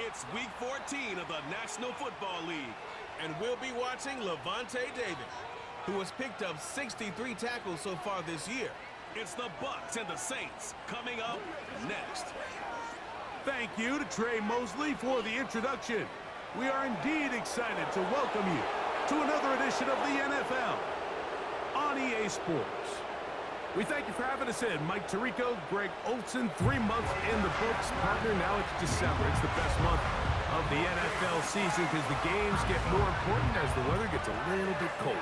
It's Week 14 of the National Football League, and we'll be watching Levante David, who has picked up 63 tackles so far this year. It's the Bucs and the Saints coming up next. Thank you to Trey Mosley for the introduction. We are indeed excited to welcome you to another edition of the NFL on EA Sports. We thank you for having us in. Mike Tirico, Greg Olson, 3 months in the books. Partner, now it's December. It's the best month of the NFL season because the games get more important as the weather gets a little bit colder.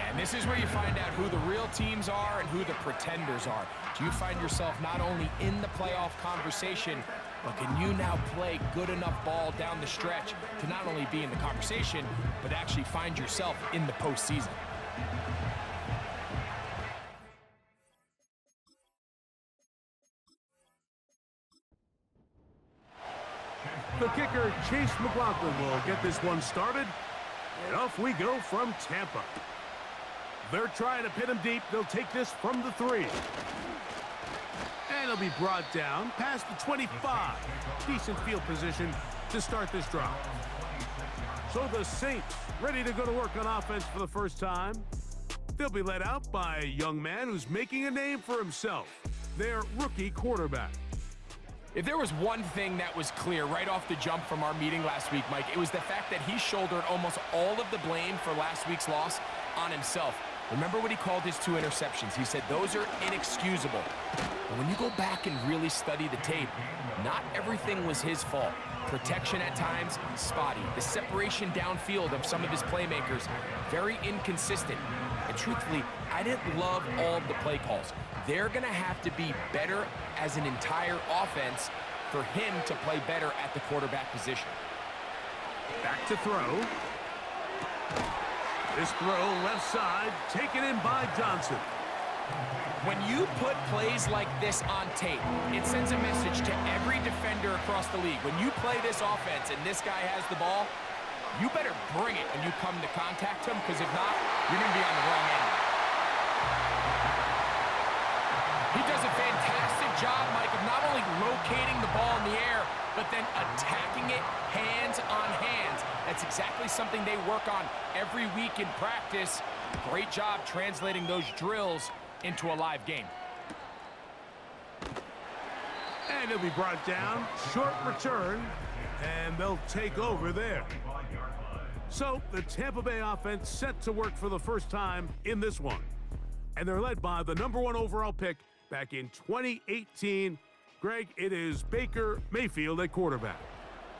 And this is where you find out who the real teams are and who the pretenders are. Do you find yourself not only in the playoff conversation, but can you now play good enough ball down the stretch to not only be in the conversation, but actually find yourself in the postseason? The kicker, Chase McLaughlin, will get this one started. And off we go from Tampa. They're trying to pin him deep. They'll take this from the 3. And he'll be brought down past the 25. Decent field position to start this drive. So the Saints ready to go to work on offense for the first time. They'll be led out by a young man who's making a name for himself, their rookie quarterback. If there was one thing that was clear right off the jump from our meeting last week, Mike, it was the fact that he shouldered almost all of the blame for last week's loss on himself. Remember what he called his 2 interceptions? He said those are inexcusable. But when you go back and really study the tape, not everything was his fault. Protection at times, spotty. The separation downfield of some of his playmakers, very inconsistent. And truthfully, I didn't love all of the play calls. They're going to have to be better as an entire offense for him to play better at the quarterback position. Back to throw. This throw left side, taken in by Johnson. When you put plays like this on tape, it sends a message to every defender across the league. When you play this offense and this guy has the ball, you better bring it when you come to contact him, because if not, you're going to be on the wrong end. He does a fantastic job, Mike, of not only locating the ball in the air, but then attacking it hands on hands. That's exactly something they work on every week in practice. Great job translating those drills into a live game. And he'll be brought down. Short return, and they'll take over there. So the Tampa Bay offense set to work for the first time in this one. And they're led by the #1 overall pick back in 2018. Greg, it is Baker Mayfield at quarterback.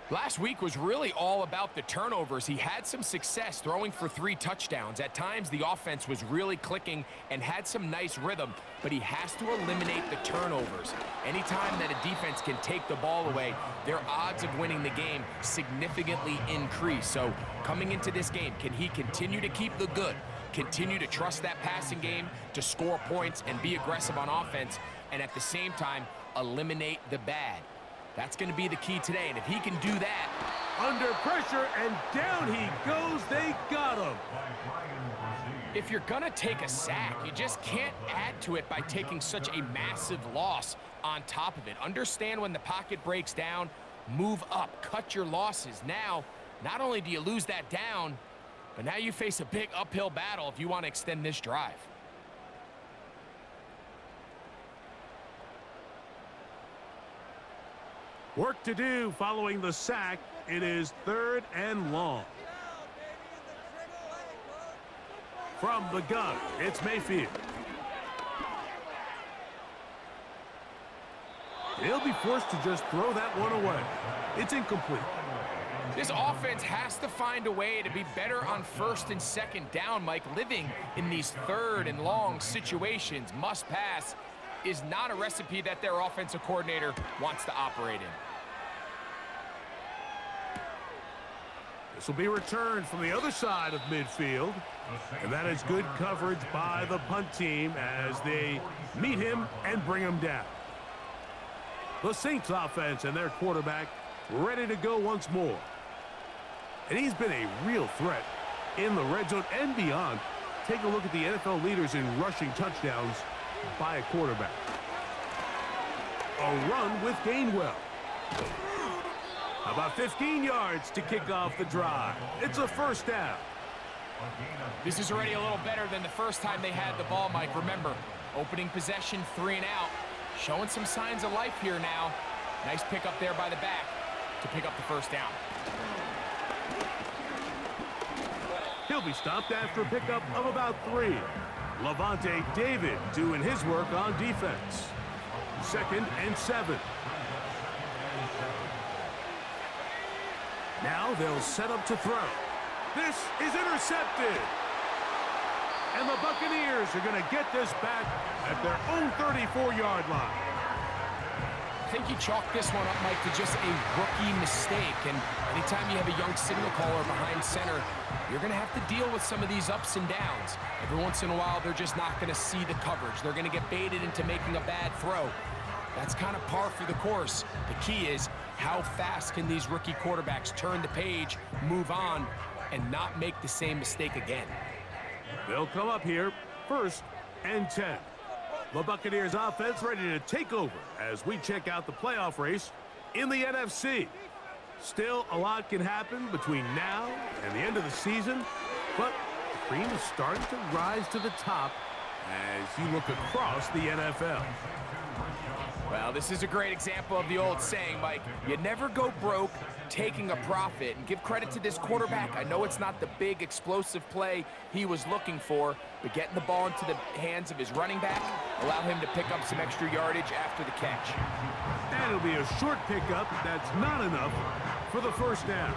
Last week was really all about the turnovers. He had some success throwing for 3 touchdowns. At times, the offense was really clicking and had some nice rhythm, but he has to eliminate the turnovers. Anytime that a defense can take the ball away, their odds of winning the game significantly increase. So coming into this game, can he continue to keep the good, continue to trust that passing game to score points and be aggressive on offense, and at the same time, eliminate the bad? That's going to be the key today, and if he can do that... Under pressure, and down he goes. They got him. If you're going to take a sack, you just can't add to it by taking such a massive loss on top of it. Understand when the pocket breaks down, move up, cut your losses. Now, not only do you lose that down, but now you face a big uphill battle if you want to extend this drive. Work to do following the sack. It is 3rd and long. From the gun, it's Mayfield. He'll be forced to just throw that one away. It's incomplete. This offense has to find a way to be better on 1st and 2nd down, Mike. Living in these 3rd and long situations, must pass, is not a recipe that their offensive coordinator wants to operate in. This will be returned from the other side of midfield. And that is good coverage by the punt team as they meet him and bring him down. The Saints offense and their quarterback ready to go once more. And he's been a real threat in the red zone and beyond. Take a look at the NFL leaders in rushing touchdowns by a quarterback. A run with Gainwell. About 15 yards to kick off the drive. It's a first down. This is already a little better than the first time they had the ball, Mike. Remember, opening possession, 3 and out. Showing some signs of life here now. Nice pick up there by the back to pick up the first down. He'll be stopped after a pickup of about 3. Levante David doing his work on defense. 2nd and 7. Now they'll set up to throw. This is intercepted. And the Buccaneers are going to get this back at their own 34-yard line. I think you chalk this one up, Mike, to just a rookie mistake. And anytime you have a young signal caller behind center, you're going to have to deal with some of these ups and downs. Every once in a while, they're just not going to see the coverage. They're going to get baited into making a bad throw. That's kind of par for the course. The key is how fast can these rookie quarterbacks turn the page, move on, and not make the same mistake again. They'll come up here, 1st and 10. The Buccaneers offense ready to take over as we check out the playoff race in the NFC. Still, a lot can happen between now and the end of the season, but the cream is starting to rise to the top as you look across the NFL. Well, this is a great example of the old saying, Mike. You never go broke taking a profit. And give credit to this quarterback. I know it's not the big explosive play he was looking for, but getting the ball into the hands of his running back allow him to pick up some extra yardage after the catch. And it'll be a short pickup. That's not enough for the first down.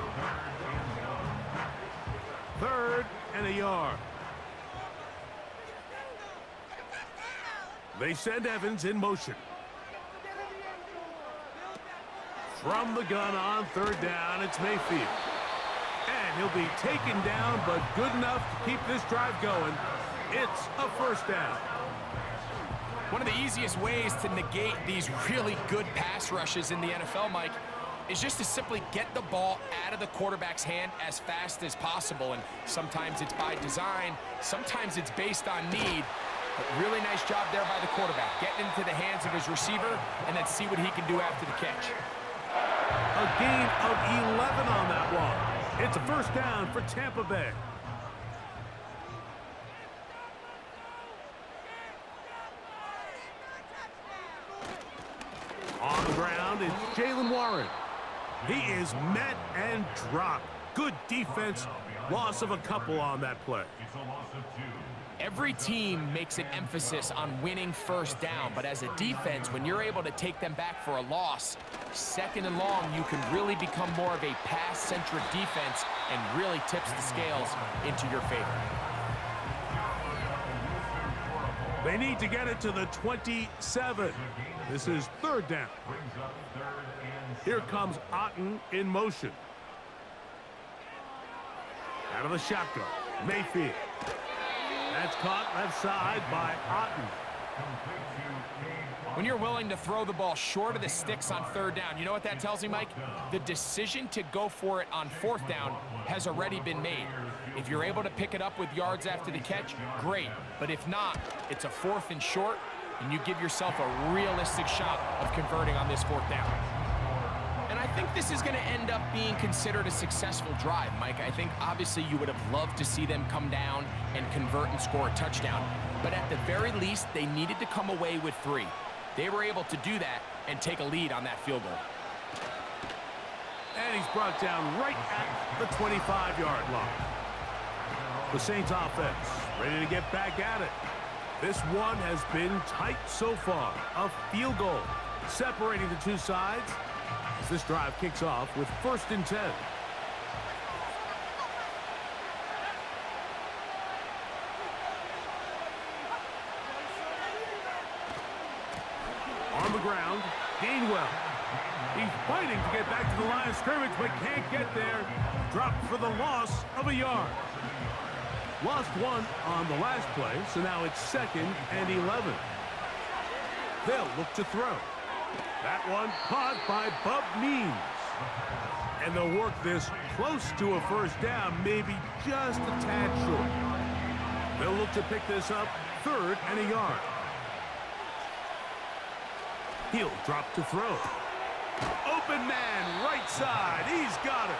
3rd and a yard. They send Evans in motion. From the gun on 3rd down, it's Mayfield. And he'll be taken down, but good enough to keep this drive going. It's a first down. One of the easiest ways to negate these really good pass rushes in the NFL, Mike, is just to simply get the ball out of the quarterback's hand as fast as possible. And sometimes it's by design, sometimes it's based on need. But really nice job there by the quarterback, getting into the hands of his receiver, and then see what he can do after the catch. A gain of 11 on that one. It's a first down for Tampa Bay. On the ground, it's Jaylen Warren. He is met and dropped. Good defense. Loss of a couple on that play. Every team makes an emphasis on winning first down, but as a defense, when you're able to take them back for a loss, 2nd and long, you can really become more of a pass-centric defense and really tips the scales into your favor. They need to get it to the 27. This is 3rd down. Here comes Otten in motion. Out of the shotgun, Mayfield. That's caught left side by Otten. When you're willing to throw the ball short of the sticks on 3rd down, you know what that tells me, Mike? The decision to go for it on 4th down has already been made. If you're able to pick it up with yards after the catch, great. But if not, it's a 4th and short, and you give yourself a realistic shot of converting on this 4th down. And I think this is going to end up being considered a successful drive, Mike. I think obviously you would have loved to see them come down and convert and score a touchdown. But at the very least, they needed to come away with 3. They were able to do that and take a lead on that field goal. And he's brought down right at the 25-yard line. The Saints offense ready to get back at it. This one has been tight so far. A field goal separating the two sides as this drive kicks off with 1st and 10. On the ground, Gainwell. He's fighting to get back to the line of scrimmage, but can't get there. Dropped for the loss of a yard. Lost 1 on the last play, so now it's 2nd and 11. They'll look to throw. That one caught by Bub Means. And they'll work this close to a first down, maybe just a tad short. They'll look to pick this up 3rd and a yard. He'll drop to throw. Open man, right side. He's got it.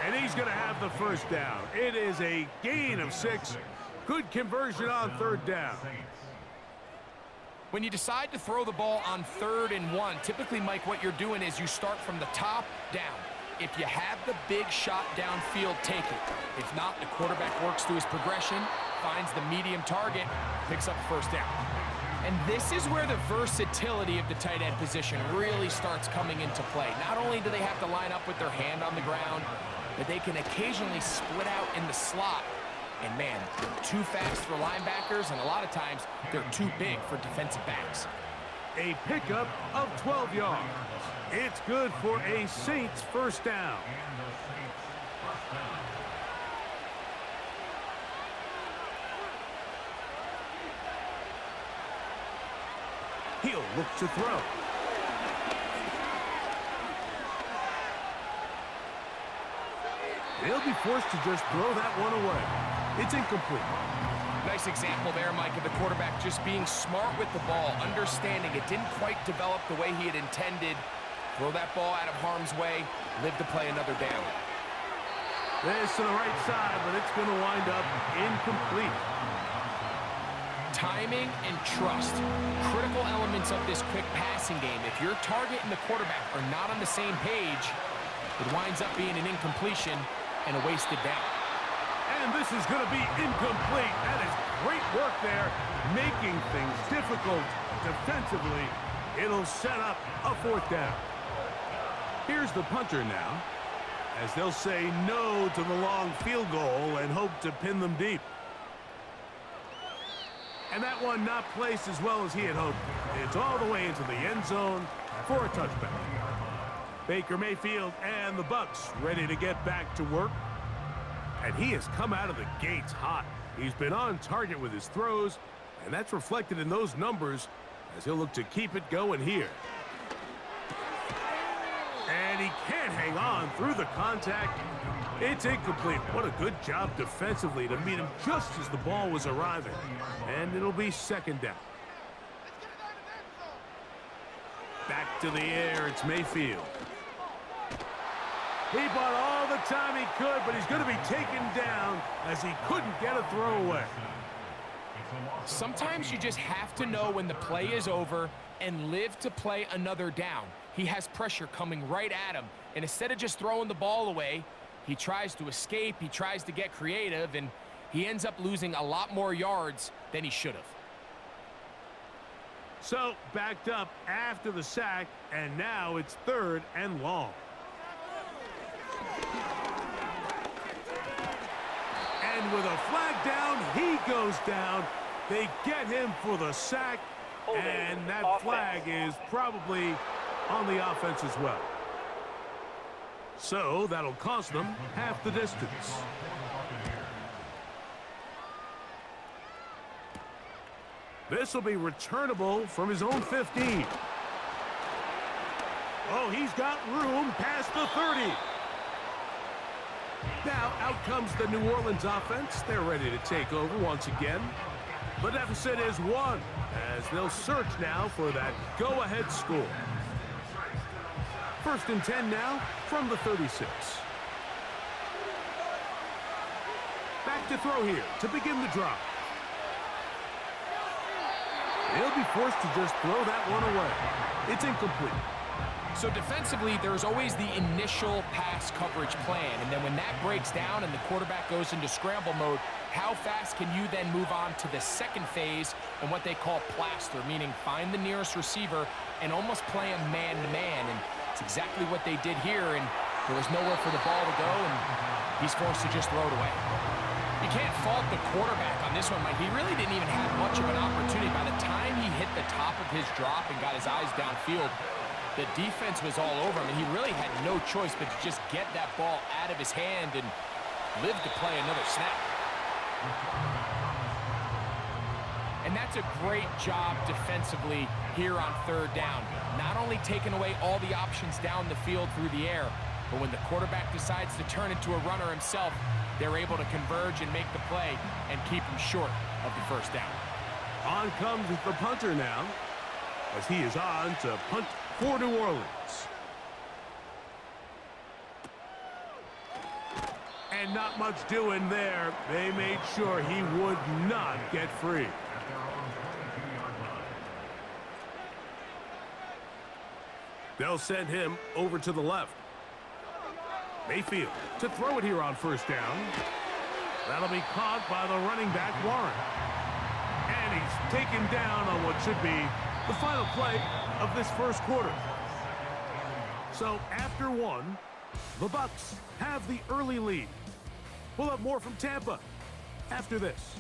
And he's going to have the first down. It is a gain of 6. Good conversion on 3rd down. When you decide to throw the ball on 3rd and 1, typically, Mike, what you're doing is you start from the top down. If you have the big shot downfield, take it. If not, the quarterback works through his progression, finds the medium target, picks up the first down. And this is where the versatility of the tight end position really starts coming into play. Not only do they have to line up with their hand on the ground, but they can occasionally split out in the slot. And man, they're too fast for linebackers, and a lot of times they're too big for defensive backs. A pickup of 12 yards. It's good for a Saints first down. He'll look to throw. He'll be forced to just throw that one away. It's incomplete. Nice example there, Mike, of the quarterback just being smart with the ball, understanding it didn't quite develop the way he had intended. Throw that ball out of harm's way, live to play another down. This to the right side, but it's going to wind up incomplete. Timing and trust, critical elements of this quick passing game. If your target and the quarterback are not on the same page, it winds up being an incompletion and a wasted down. And this is going to be incomplete. That is great work there, making things difficult defensively. It'll set up a 4th down. Here's the punter now, as they'll say no to the long field goal and hope to pin them deep. And that one not placed as well as he had hoped. It's all the way into the end zone for a touchback. Baker Mayfield and the Bucs ready to get back to work. And he has come out of the gates hot. He's been on target with his throws, and that's reflected in those numbers as he'll look to keep it going here. And he can't hang on through the contact. It's incomplete. What a good job defensively to meet him just as the ball was arriving. And it'll be 2nd down. Back to the air, it's Mayfield. He bought all the time he could, but he's going to be taken down as he couldn't get a throw away. Sometimes you just have to know when the play is over and live to play another down. He has pressure coming right at him, and instead of just throwing the ball away, he tries to escape, he tries to get creative, and he ends up losing a lot more yards than he should have. So, backed up after the sack, and now it's 3rd and long. And with a flag down, he goes down. They get him for the sack, and that flag is probably on the offense as well. So that'll cost them half the distance. This will be returnable from his own 15. Oh, he's got room past the 30. Now, out comes the New Orleans offense. They're ready to take over once again. The deficit is 1, as they'll search now for that go-ahead score. 1st and 10 now from the 36. Back to throw here to begin the drive. He'll be forced to just throw that one away. It's incomplete. So defensively, there's always the initial pass coverage plan, and then when that breaks down and the quarterback goes into scramble mode, how fast can you then move on to the second phase and what they call plaster, meaning find the nearest receiver and almost play him man-to-man, and it's exactly what they did here, and there was nowhere for the ball to go, and he's forced to just throw it away. You can't fault the quarterback on this one, Mike. He really didn't even have much of an opportunity. By the time he hit the top of his drop and got his eyes downfield, the defense was all over him, and he really had no choice but to just get that ball out of his hand and live to play another snap. And that's a great job defensively here on 3rd down. Not only taking away all the options down the field through the air, but when the quarterback decides to turn into a runner himself, they're able to converge and make the play and keep him short of the 1st down. On comes the punter now, as he is on to punt for New Orleans. And not much doing there. They made sure he would not get free. They'll send him over to the left. Mayfield to throw it here on first down. That'll be caught by the running back, Warren. And he's taken down on what should be the final play of this first quarter. So after one, the Bucs have the early lead. We'll have more from Tampa after this.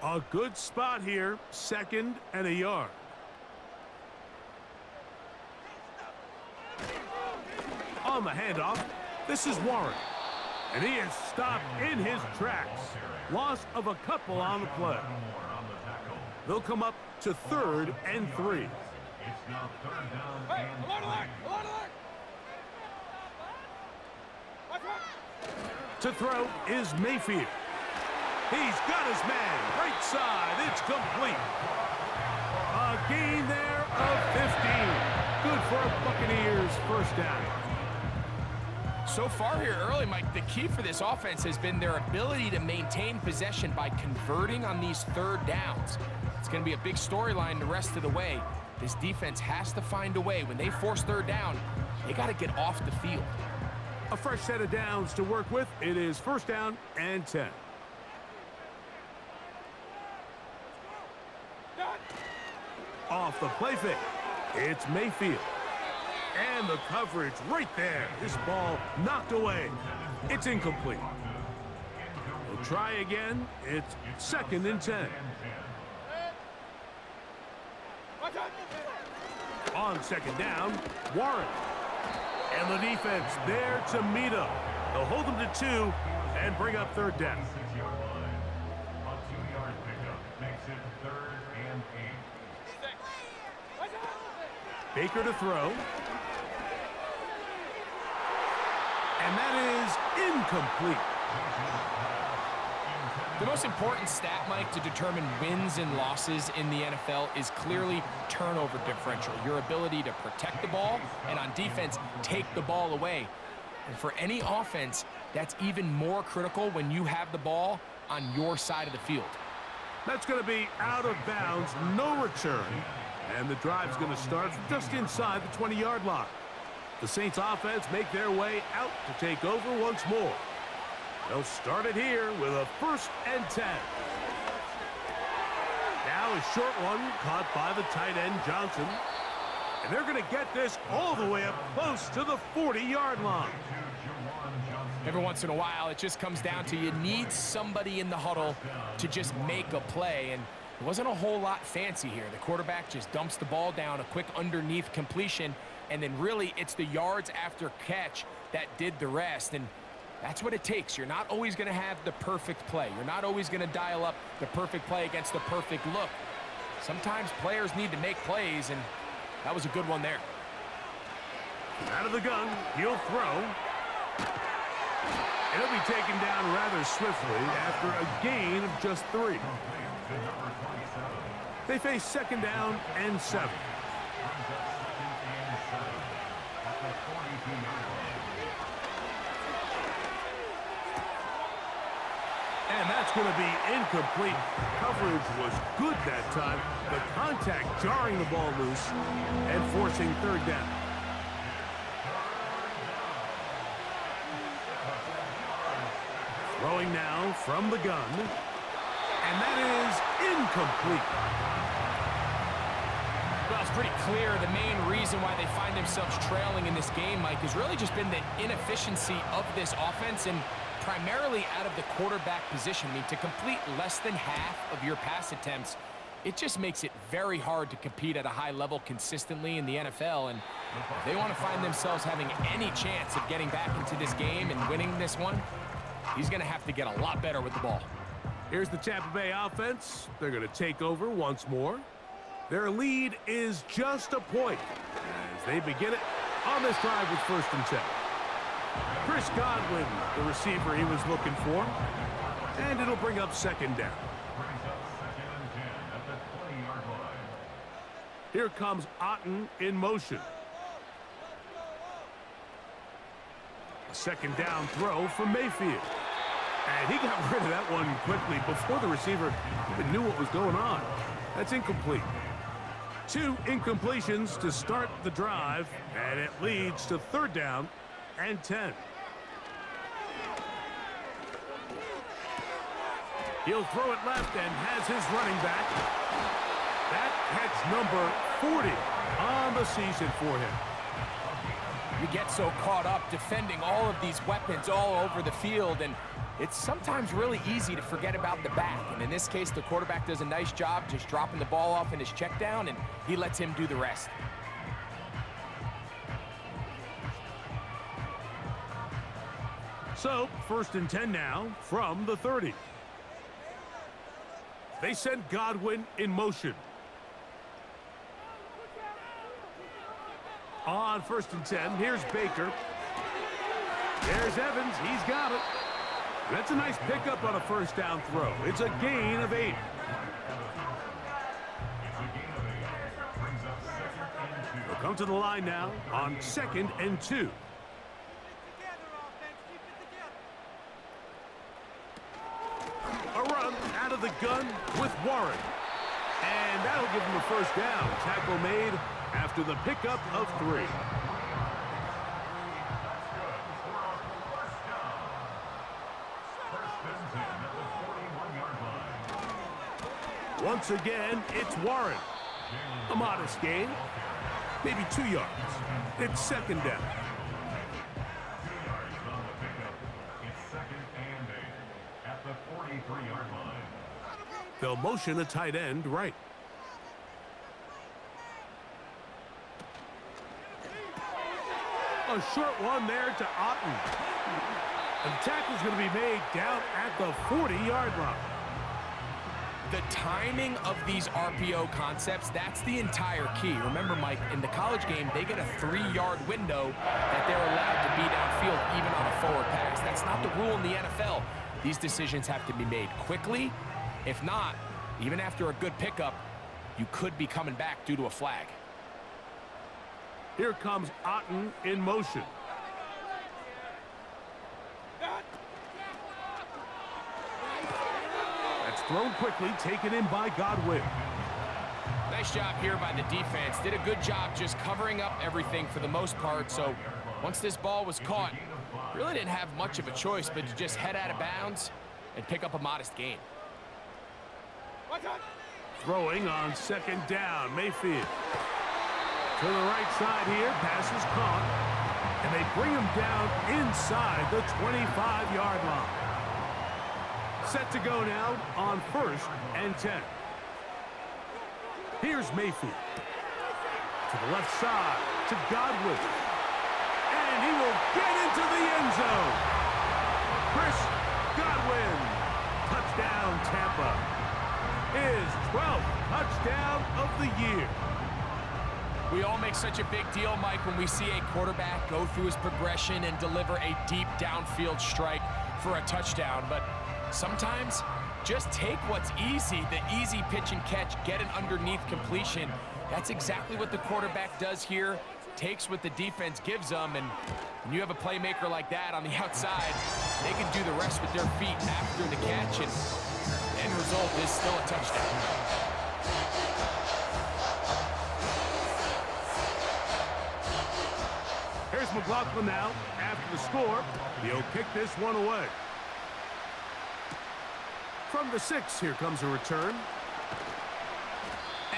A good spot here, 2nd and a yard. On the handoff, this is Warren. And he is stopped in his tracks. Loss of a couple on the play. They'll come up to 3rd and 3. It's now 3rd down and To throw is Mayfield. He's got his man. Right side. It's complete. A gain there of 15. Good for a Buccaneers first down. So far here early, Mike, the key for this offense has been their ability to maintain possession by converting on these 3rd downs. It's going to be a big storyline the rest of the way. This defense has to find a way. When they force 3rd down, they got to get off the field. A fresh set of downs to work with. It is first down and 10. Off the play fake, it's Mayfield. And the coverage right there. This ball knocked away. It's incomplete. We'll try again. It's 2nd and 10. On 2nd down, Warren. And the defense there to meet him. They'll hold him to 2 and bring up 3rd down. A 2-yard pickup makes it 3rd and 8. Baker to throw. And that is incomplete. The most important stat, Mike, to determine wins and losses in the NFL is clearly turnover differential. Your ability to protect the ball and on defense, take the ball away. And for any offense, that's even more critical when you have the ball on your side of the field. That's going to be out of bounds, no return. And the drive's going to start just inside the 20-yard line. The Saints offense make their way out to take over once more. They'll start it here with a 1st and 10. Now a short one caught by the tight end Johnson. And they're going to get this all the way up close to the 40-yard line. Every once in a while, it just comes down to you need somebody in the huddle to just make a play. And it wasn't a whole lot fancy here. The quarterback just dumps the ball down, a quick underneath completion, and then really it's the yards after catch that did the rest. And that's what it takes. You're not always going to have the perfect play. You're not always going to dial up the perfect play against the perfect look. Sometimes players need to make plays, and that was a good one there. Out of the gun, he'll throw. And he'll be taken down rather swiftly after a gain of just 3. They face 2nd down and 7. And that's going to be incomplete. Coverage was good that time. The contact jarring the ball loose and forcing 3rd down. Throwing now from the gun. And that is incomplete. Well, it's pretty clear the main reason why they find themselves trailing in this game, Mike, has really just been the inefficiency of this offense and primarily out of the quarterback position. I mean, to complete less than half of your pass attempts, it just makes it very hard to compete at a high level consistently in the NFL. And if they want to find themselves having any chance of getting back into this game and winning this one, he's going to have to get a lot better with the ball. Here's the Tampa Bay offense. They're going to take over once more. Their lead is just a point as they begin it on this drive with 1st and 10. Chris Godwin, the receiver he was looking for. And it'll bring up 2nd down. brings up 2nd and 10 at the 20-yard line. Here comes Otten in motion. A 2nd down throw from Mayfield. And he got rid of that one quickly before the receiver even knew what was going on. That's incomplete. 2 incompletions to start the drive, and it leads to 3rd down and 10. He'll throw it left and has his running back. That catch number 40 on the season for him. You get so caught up defending all of these weapons all over the field, and it's sometimes really easy to forget about the back. And in this case, the quarterback does a nice job just dropping the ball off in his check down, and he lets him do the rest. So, 1st and 10 now from the 30. They send Godwin in motion. On 1st and 10, here's Baker. There's Evans. He's got it. That's a nice pickup on a 1st down throw. It's a gain of 8. They'll come to the line now on 2nd and 2. A run out of the gun with Warren. And that'll give him a 1st down. Tackle made after the pickup of 3. Once again, it's Warren. A modest gain, maybe 2 yards. It's 2nd down. 2 yards on the pickup. It's 2nd and 8 at the 43-yard line. They'll motion a tight end right. A short one there to Otten. And the tackle's going to be made down at the 40-yard line. The timing of these RPO concepts, that's the entire key. Remember, Mike, in the college game, they get a 3-yard window that they're allowed to be downfield even on a forward pass. That's not the rule in the NFL. These decisions have to be made quickly. If not, even after a good pickup, you could be coming back due to a flag. Here comes Otten in motion. That's thrown quickly, taken in by Godwin. Nice job here by the defense. Did a good job just covering up everything for the most part. So once this ball was caught, really didn't have much of a choice but to just head out of bounds and pick up a modest gain. Throwing on 2nd down, Mayfield. To the right side here, pass is caught. And they bring him down inside the 25-yard line. Set to go now on 1st and 10. Here's Mayfield. To the left side, to Godwin. And he will get into the end zone. Chris Godwin. Touchdown, Tampa. His 12th touchdown of the year. We all make such a big deal, Mike, when we see a quarterback go through his progression and deliver a deep downfield strike for a touchdown. But sometimes just take what's easy, the easy pitch and catch, get an underneath completion. That's exactly what the quarterback does here. Takes what the defense gives them, and when you have a playmaker like that on the outside, they can do the rest with their feet after the catch, and the end result is still a touchdown. Here's McLaughlin now. After the score, he'll kick this one away. From the 6, here comes a return.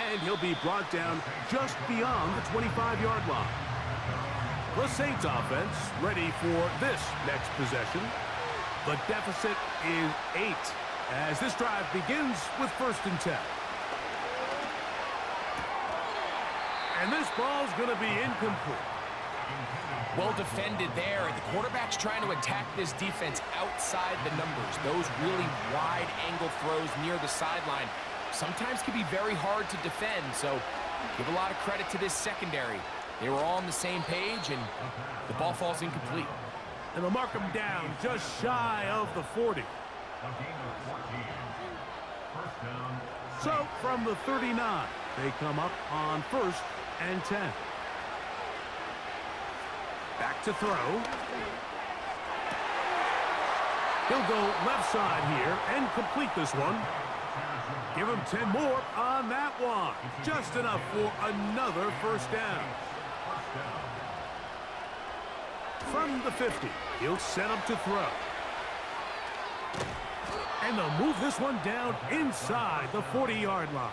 And he'll be brought down just beyond the 25-yard line. The Saints offense ready for this next possession. The deficit is 8 as this drive begins with 1st and 10. And this ball's going to be incomplete. Well defended there. The quarterback's trying to attack this defense outside the numbers. Those really wide angle throws near the sideline sometimes can be very hard to defend. So give a lot of credit to this secondary. They were all on the same page, and the ball falls incomplete. And they'll mark him down just shy of the 40. First down. So from the 39, they come up on 1st and 10. Back to throw. He'll go left side here and complete this one. Give him 10 more on that one. Just enough for another first down. From the 50, he'll set up to throw. And they'll move this one down inside the 40-yard line.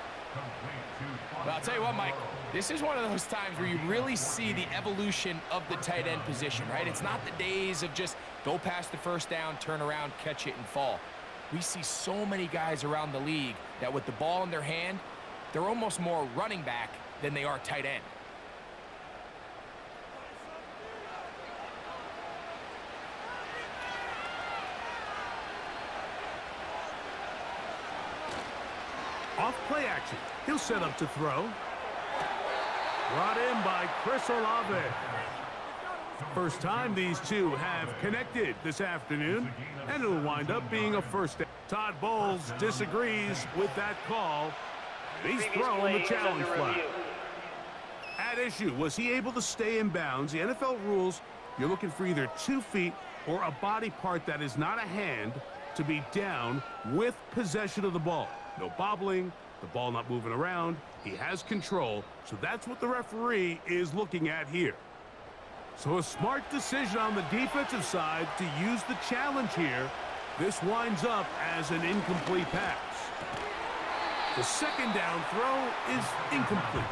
Well, I'll tell you what, Mike, this is one of those times where you really see the evolution of the tight end position, right? It's not the days of just go past the first down, turn around, catch it, and fall. We see so many guys around the league that with the ball in their hand, they're almost more running back than they are tight end. Off play action. He'll set up to throw. Brought in by Chris Olave. First time these two have connected this afternoon, and it'll wind up being a first down. Todd Bowles disagrees with that call. He's throwing the challenge flag. At issue, was he able to stay in bounds? The NFL rules, you're looking for either 2 feet or a body part that is not a hand to be down with possession of the ball. No bobbling, the ball not moving around. He has control, so that's what the referee is looking at here. So a smart decision on the defensive side to use the challenge here. This winds up as an incomplete pass. The second down throw is incomplete.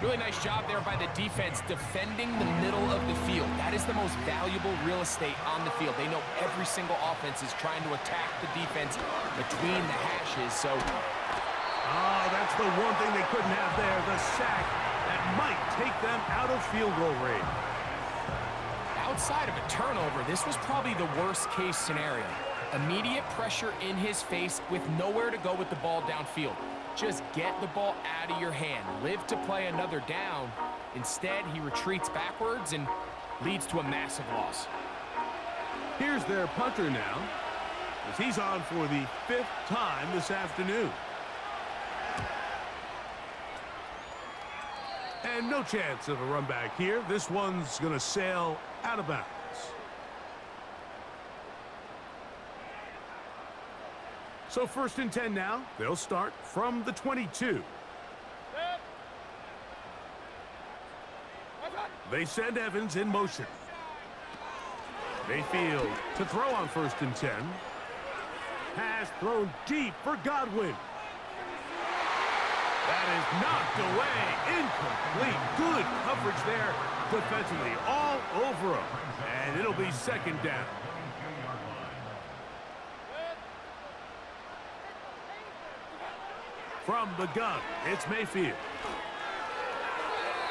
Really nice job there by the defense defending the middle of the field. That is the most valuable real estate on the field. They know every single offense is trying to attack the defense between the hashes. So, that's the one thing they couldn't have there, the sack that might take them out of field goal range. outside of a turnover, this was probably the worst case scenario. Immediate pressure in his face with nowhere to go with the ball downfield. Just get the ball out of your hand. Live to play another down. Instead, he retreats backwards and leads to a massive loss. Here's their punter now, as he's on for the 5th time this afternoon. And no chance of a run back here. This one's going to sail out of bounds. So 1st and 10 now. They'll start from the 22. They send Evans in motion. Mayfield to throw on 1st and 10. Pass thrown deep for Godwin. That is knocked away. Incomplete. Good coverage there defensively. All over him. And it'll be 2nd down. From the gun, it's Mayfield.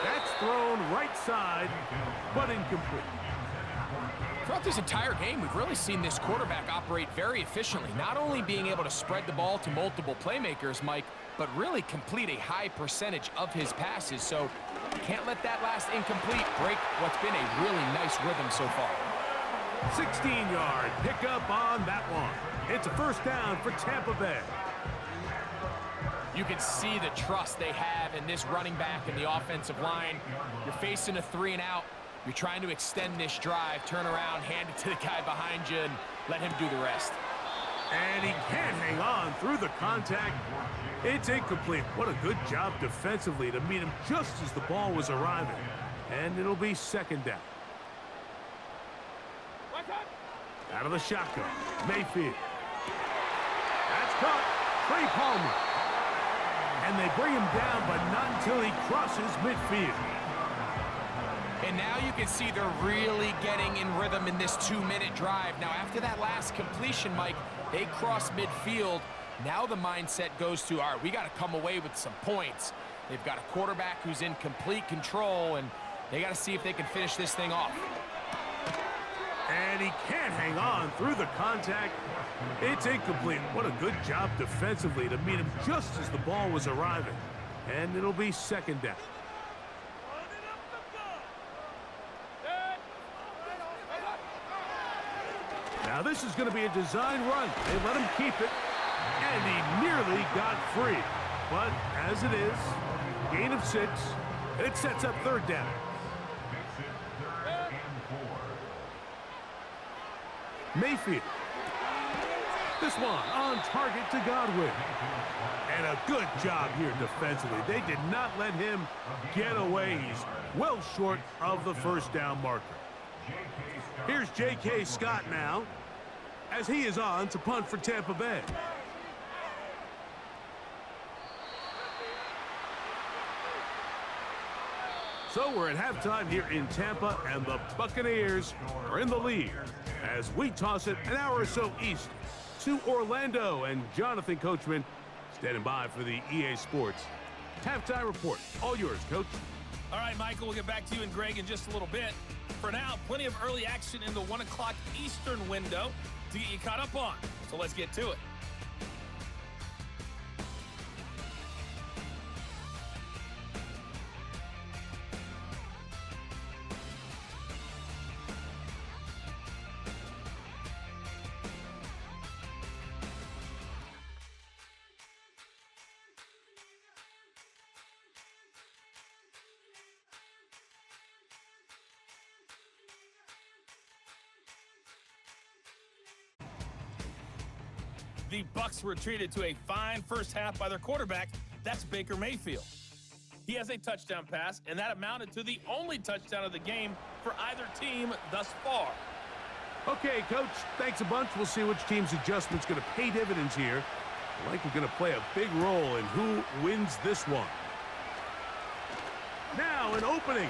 That's thrown right side, but incomplete. Throughout this entire game, we've really seen this quarterback operate very efficiently, not only being able to spread the ball to multiple playmakers, Mike, but really complete a high percentage of his passes. So can't let that last incomplete break what's been a really nice rhythm so far. 16-yard pickup on that one. It's a 1st down for Tampa Bay. You can see the trust they have in this running back and the offensive line. You're facing a 3-and-out. You're trying to extend this drive, turn around, hand it to the guy behind you, and let him do the rest. And he can't hang on through the contact. It's incomplete. What a good job defensively to meet him just as the ball was arriving. And it'll be 2nd down. Out of the shotgun, Mayfield. That's caught. Trey Palmer. And they bring him down, but not until he crosses midfield. And now you can see they're really getting in rhythm in this 2-minute drive. Now, after that last completion, Mike, they cross midfield. Now the mindset goes to, all right, we got to come away with some points. They've got a quarterback who's in complete control, and they got to see if they can finish this thing off. And he can't hang on through the contact. It's incomplete. What a good job defensively to meet him just as the ball was arriving. And it'll be 2nd down. Now this is going to be a design run. They let him keep it. And he nearly got free. But as it is, gain of 6, and it sets up third down. Makes it 3rd and 4. Mayfield. This one on target to Godwin. And a good job here defensively. They did not let him get away. He's well short of the first down marker. Here's J.K. Scott now, as he is on to punt for Tampa Bay. So we're at halftime here in Tampa, and the Buccaneers are in the lead as we toss it an hour or so east to Orlando, and Jonathan Coachman standing by for the EA Sports halftime report. All yours, Coach. All right, Michael, we'll get back to you and Greg in just a little bit. For now, plenty of early action in the 1 o'clock Eastern window to get you caught up on. So let's get to it. The Bucs were treated to a fine first half by their quarterback. That's Baker Mayfield. He has a touchdown pass, and that amounted to the only touchdown of the game for either team thus far. Okay, Coach, thanks a bunch. We'll see which team's adjustment's going to pay dividends here. I think we're going to play a big role in who wins this one. Now an opening.